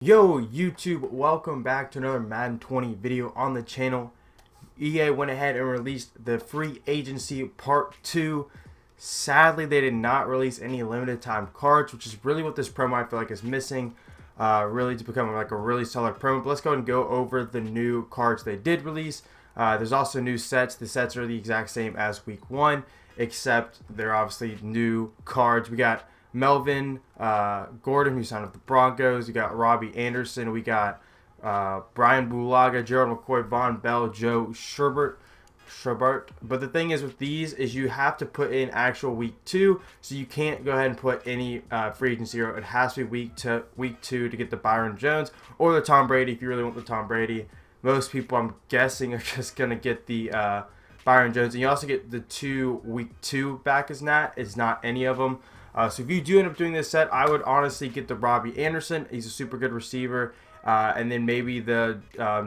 Yo YouTube, welcome back to another Madden 20 video on the channel. EA went ahead and released the free agency part 2. Sadly, they did not release any limited time cards, which is really what this promo I feel like is missing, really to become like a really solid promo. But let's go and go over the new cards they did release. There's also new sets. The sets are the exact same as week 1, except they're obviously new cards. We got Melvin Gordon, who signed with the Broncos. You got Robbie Anderson. We got Brian Bulaga, Gerald McCoy, Von Bell, Joe Sherbert. But the thing is with these is you have to put in actual week 2, so you can't go ahead and put any free agency. It has to be week 2 to get the Byron Jones or the Tom Brady if you really want the Tom Brady. Most people, I'm guessing, are just gonna get the Byron Jones, and you also get the week 2 back as Nat. It's not any of them. So if you do end up doing this set, I would honestly get the Robbie Anderson. He's a super good receiver. And then maybe the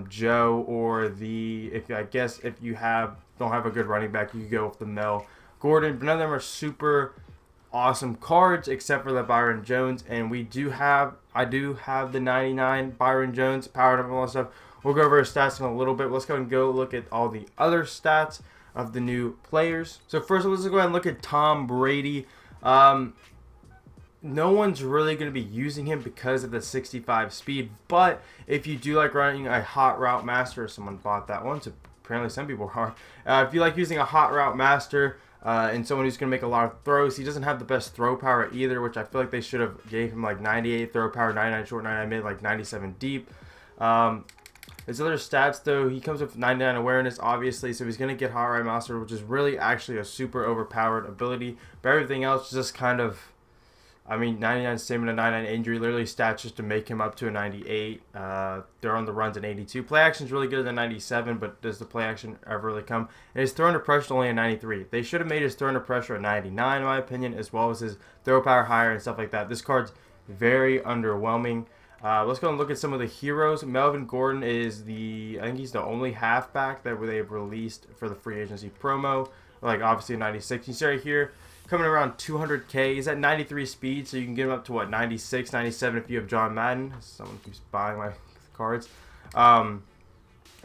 Joe or the, if you don't have a good running back, you could go with the Melvin Gordon. But none of them are super awesome cards except for the Byron Jones. And I do have the 99 Byron Jones, powered up and all that stuff. We'll go over his stats in a little bit. Let's go and go look at all the other stats of the new players. So first, let's go ahead and look at Tom Brady. No one's really going to be using him because of the 65 speed, but if you do like running a hot route master, someone bought that one, so apparently some people are. If you like using a hot route master and someone who's going to make a lot of throws, he doesn't have the best throw power either, which I feel like they should have gave him like 98 throw power, 99 short, 99 mid, like 97 deep. His other stats, though, he comes with 99 awareness, obviously, so he's going to get Hot Rod Master, which is really actually a super overpowered ability. But everything else is just kind of, 99 stamina, 99 injury, literally stats just to make him up to a 98. They're on the runs an 82. Play action is really good at a 97, but does the play action ever really come? And his throw under pressure only a 93. They should have made his throw under pressure a 99, in my opinion, as well as his throw power higher and stuff like that. This card's very underwhelming. Let's go and look at some of the heroes. Melvin Gordon is I think he's the only halfback that they've released for the free agency promo. Like, obviously, 96. You see right here, coming around 200K. He's at 93 speed, so you can get him up to, 96, 97 if you have John Madden. Someone keeps buying my cards.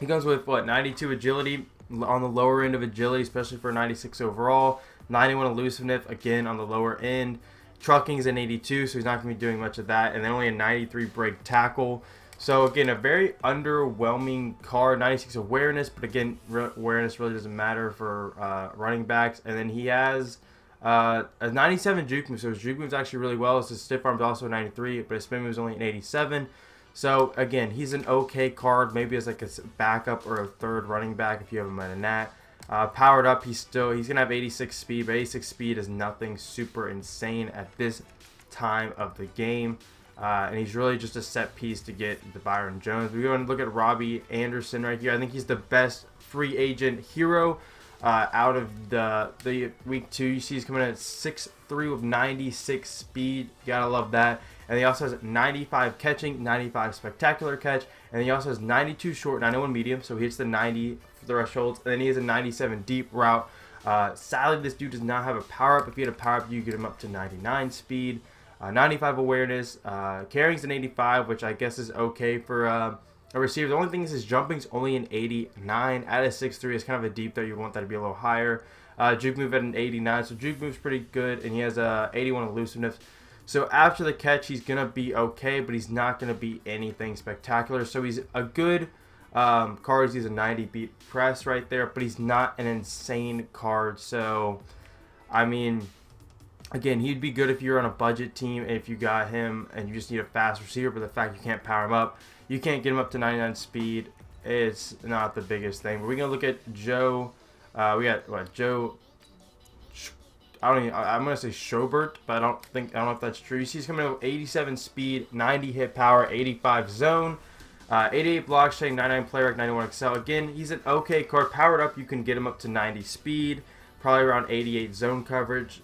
He comes with, 92 agility, on the lower end of agility, especially for 96 overall. 91 elusiveness, again, on the lower end. Trucking is an 82, so he's not going to be doing much of that. And then only a 93 break tackle. So, again, a very underwhelming card. 96 awareness, but again, awareness really doesn't matter for running backs. And then he has a 97 juke move. So his juke moves actually really well. His stiff arm is also a 93, but his spin move is only an 87. So, again, he's an okay card. Maybe as like a backup or a third running back if you have him at a nat. Powered up, he's gonna have 86 speed, but 86 speed is nothing super insane at this time of the game, and he's really just a set piece to get the Byron Jones. We go and look at Robbie Anderson right here. I think he's the best free agent hero out of the week 2. You see he's coming in at 6'3" with 96 speed. You gotta love that. And he also has 95 catching, 95 spectacular catch, and he also has 92 short, 91 medium, so he hits the 90 thresholds, and then he has a 97 deep route. Sadly, this dude does not have a power-up. If he had a power-up, you get him up to 99 speed, 95 awareness, carrying's an 85, which I guess is okay for a receiver. The only thing is his jumping's only an 89. At a 6'3", it's kind of a deep there. You want that to be a little higher. Juke move at an 89, so juke move's pretty good, and he has a 81 elusiveness. So after the catch, he's going to be okay, but he's not going to be anything spectacular. So he's a good card. He's a 90 beat press right there, but he's not an insane card. So, again, he'd be good if you're on a budget team, if you got him and you just need a fast receiver, but the fact you can't power him up, you can't get him up to 99 speed, it's not the biggest thing. But we're going to look at Joe. We got, Joe... I'm gonna say Schobert, but I don't know if that's true. You see he's coming in with 87 speed, 90 hit power, 85 zone, 88 block shedding, 99 play rec, 91 excel. Again, he's an okay card. Powered up, you can get him up to 90 speed, probably around 88 zone coverage.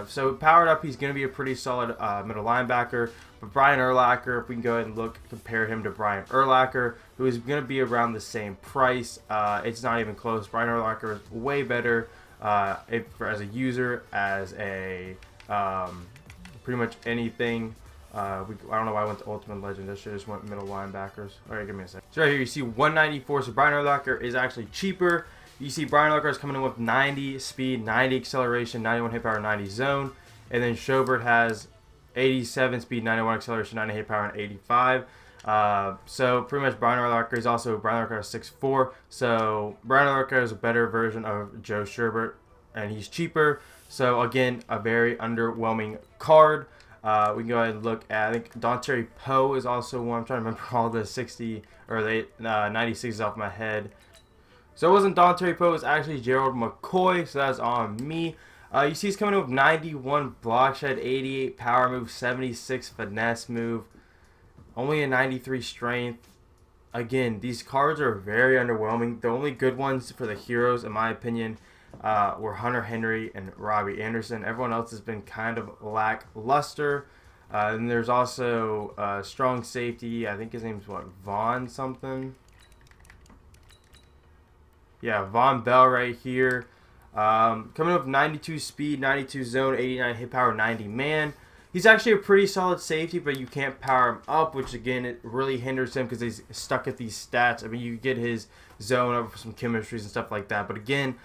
So powered up, he's gonna be a pretty solid middle linebacker. But Brian Urlacher, if we can go ahead and compare him to Brian Urlacher, who is gonna be around the same price. It's not even close. Brian Urlacher is way better. As a user, as a pretty much anything I don't know why I went to Ultimate Legend. I should just went middle linebackers. Alright, give me a second. So right here you see 194. So Brian Urlacher is actually cheaper. You see Brian Urlacher is coming in with 90 speed, 90 acceleration, 91 hit power, 90 zone. And then Schobert has 87 speed, 91 acceleration, 90 hit power, and 85. So pretty much Brian Urlacher is also Brian Urlacher is 6'4". So Brian Urlacher is a better version of Joe Schobert, and he's cheaper. So again, a very underwhelming card. We can go ahead and look at, I think Dontari Poe is also one. I'm trying to remember all the 60 or the 96s off my head. So it wasn't Dontari Poe, it was actually Gerald McCoy. So that's on me. You see he's coming in with 91 block shed, 88 power move, 76 finesse move, only a 93 strength. Again, these cards are very underwhelming. The only good ones for the heroes, in my opinion, were Hunter Henry and Robbie Anderson. Everyone else has been kind of lackluster. And there's also strong safety. I think his name's what, Vaughn something. Yeah, Von Bell right here. Coming up with 92 speed, 92 zone, 89 hit power, 90 man. He's actually a pretty solid safety, but you can't power him up, which again, it really hinders him because he's stuck at these stats. I mean, you get his zone over for some chemistries and stuff like that, but again,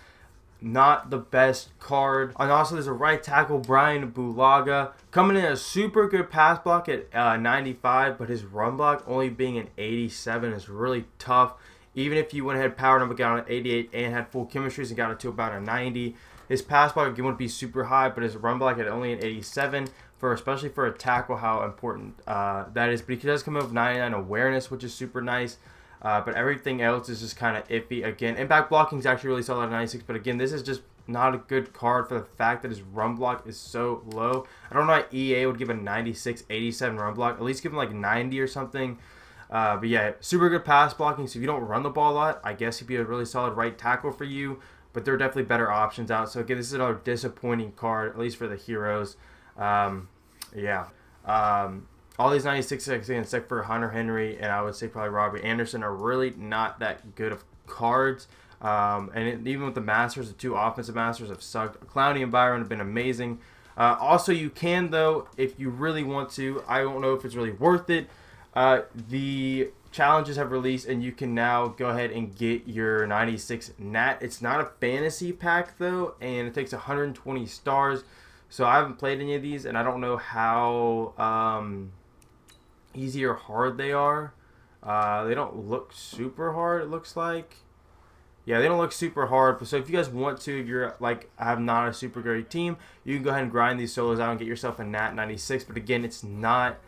not the best card. And also there's a right tackle, Brian Bulaga, coming in a super good pass block at 95, but his run block only being an 87 is really tough. Even if you went ahead, powered him, got an 88 and had full chemistries and got it to about a 90, his pass block again would be super high, but his run block at only an 87, for especially for a tackle, how important that is. But he does come in with 99 awareness, which is super nice. But everything else is just kind of iffy. Again, impact blocking is actually really solid at 96, but again, this is just not a good card for the fact that his run block is so low. I don't know why EA would give a 96, 87 run block. At least give him like 90 or something. But yeah, super good pass blocking. So if you don't run the ball a lot, I guess he'd be a really solid right tackle for you. But there are definitely better options out. So again, this is another disappointing card, at least for the heroes. Yeah. All these 96s, except for Hunter Henry and I would say probably Robbie Anderson, are really not that good of cards. Even with the Masters, the two offensive Masters have sucked. Clowney and Byron have been amazing. Also, you can, though, if you really want to. I don't know if it's really worth it. The challenges have released, and you can now go ahead and get your 96 Nat. It's not a fantasy pack, though, and it takes 120 stars. So I haven't played any of these, and I don't know how easy or hard they are. They don't look super hard, it looks like. Yeah, they don't look super hard. So if you guys want to, if you're like, I have not a super great team, you can go ahead and grind these solos out and get yourself a Nat 96. But again, it's not,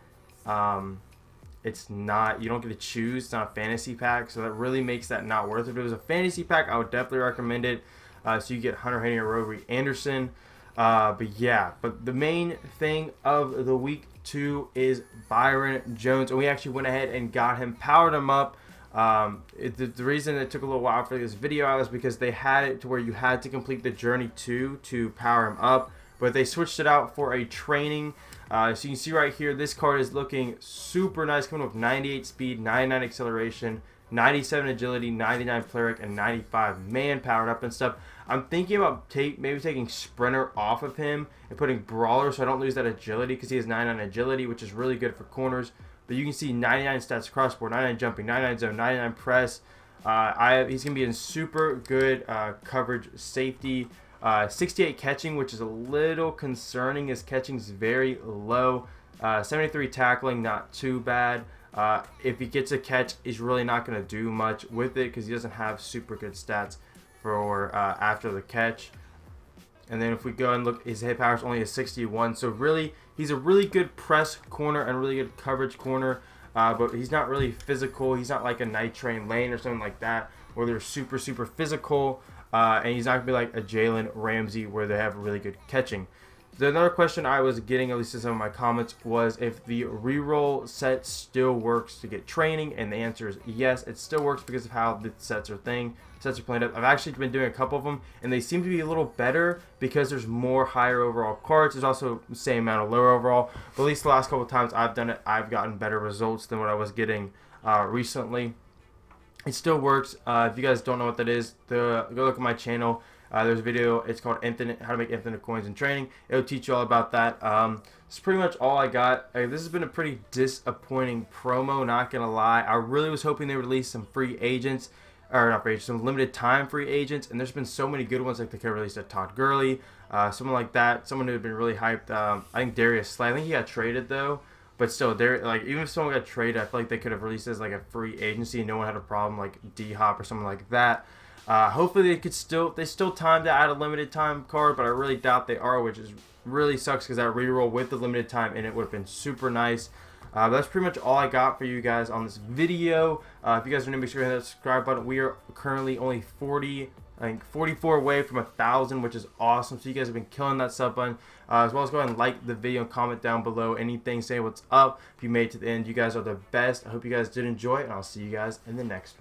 you don't get to choose. It's not a fantasy pack, so that really makes that not worth it. If it was a fantasy pack, I would definitely recommend it. So you get Hunter Henry or Robbie Anderson. But yeah, but the main thing of the week 2 is Byron Jones, and we actually went ahead and got him, powered him up. The reason it took a little while for this video out is because they had it to where you had to complete the Journey 2 to power him up, but they switched it out for a training. So you can see right here, this card is looking super nice, coming with 98 speed, 99 acceleration, 97 agility, 99 cleric, and 95 man powered up and stuff. I'm thinking about maybe taking Sprinter off of him and putting Brawler so I don't lose that agility, because he has 99 agility, which is really good for corners. But you can see 99 stats across board, 99 jumping, 99 zone, 99 press. He's going to be in super good coverage safety. 68 catching, which is a little concerning. His catching is very low. 73 tackling, not too bad. If he gets a catch, he's really not going to do much with it because he doesn't have super good stats for after the catch. And then if we go and look, his hit power is only a 61. So really, he's a really good press corner and really good coverage corner. But he's not really physical. He's not like a Night Train Lane or something like that where they're super, super physical. And he's not going to be like a Jalen Ramsey where they have really good catching. Another question I was getting, at least in some of my comments, was if the reroll set still works to get training, and the answer is yes, it still works because of how the sets are planned up. I've actually been doing a couple of them, and they seem to be a little better because there's more higher overall cards. There's also the same amount of lower overall, but at least the last couple of times I've done it, I've gotten better results than what I was getting recently. It still works. If you guys don't know what that is, go look at my channel. There's a video, it's called How to Make Infinite Coins in Training. It'll teach you all about that. That's pretty much all I got. This has been a pretty disappointing promo, not gonna lie. I really was hoping they would release some free agents, or not free agents, some limited time free agents, and there's been so many good ones. Like they could have released a Todd Gurley, someone like that, someone who had been really hyped. I think Darius Slay. I think he got traded though, but still, like even if someone got traded, I feel like they could have released it as like a free agency, and no one had a problem, like D Hop or something like that. Hopefully they still time to add a limited time card, but I really doubt they are, which is really sucks because that reroll with the limited time in it would have been super nice. That's pretty much all I got for you guys on this video. If you guys are new, make sure to hit that subscribe button. We are currently only 44 away from 1,000, which is awesome. So you guys have been killing that sub button. As well as go ahead and like the video and comment down below anything. Say what's up. If you made it to the end, you guys are the best. I hope you guys did enjoy it, and I'll see you guys in the next one.